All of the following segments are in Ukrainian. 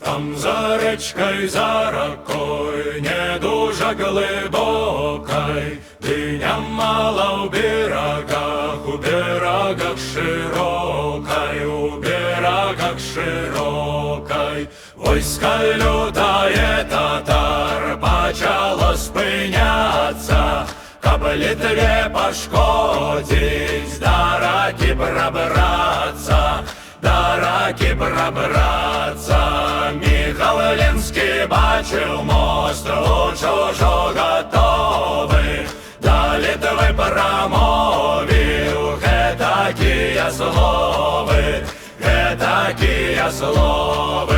Там за речкой, за рекой, не дуже глибокой, диня мала у берегах широкой, у берегах широкой. Войско лютое татар почало спиняться, каб Литве пошкодить, до раки пробраться, до раки пробраться. Михал Ленський бачив мост у чужо готовий, до Литви промовив гетакія слови, гетакія слови.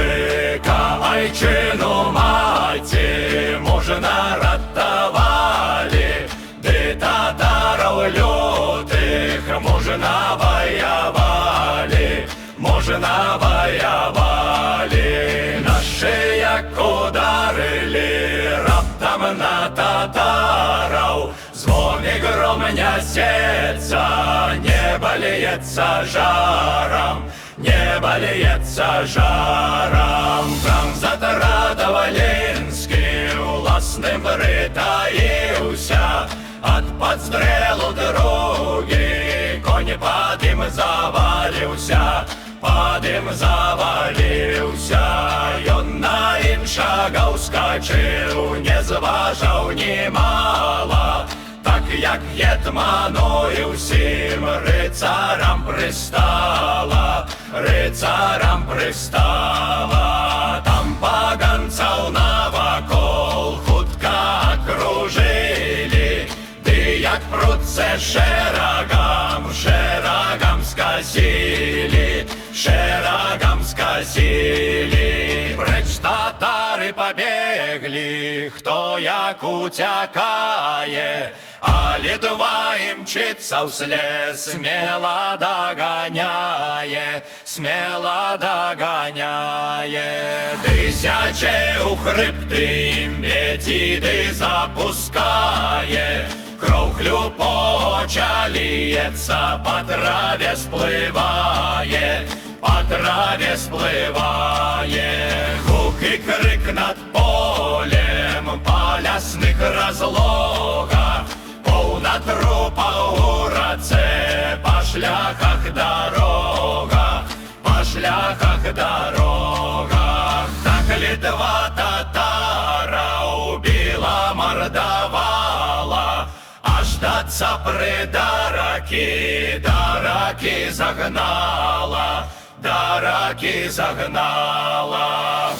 Кайчину маті мужна ратовали, ди татаров лютих мужна воевали, мужна воевали. Наши як ударили раптом на татаров, звон и гром несется, небо льется жаром, небо льется жаром. Там затратов Ленський власним притаился, от подстрелу другий конь под им завалился, под им завалился. Он на іншага вскочив, не зважав немало, так як гетьману всім рицарам пристала, рицарам пристала. Там поганців навокол хутка окружили, ди як пруться шерагам, шерагам сказили, шерагам сказили. Преч татари побегли, хто як утякає, а Литва им мчится вслед, смело догоняє, смело догоняє. Тисячі у хребти им метиды запускає, кров хлюпоча льется, по траве сплыває, по траве сплыває. Гук и крик над полем, по лясних разлогах, повна трупа у раце, по шляхах дорогах, по шляхах дорогах. Так Литва татара убила, мордовала, аж до Цапри до раки загнала, до раки загнала.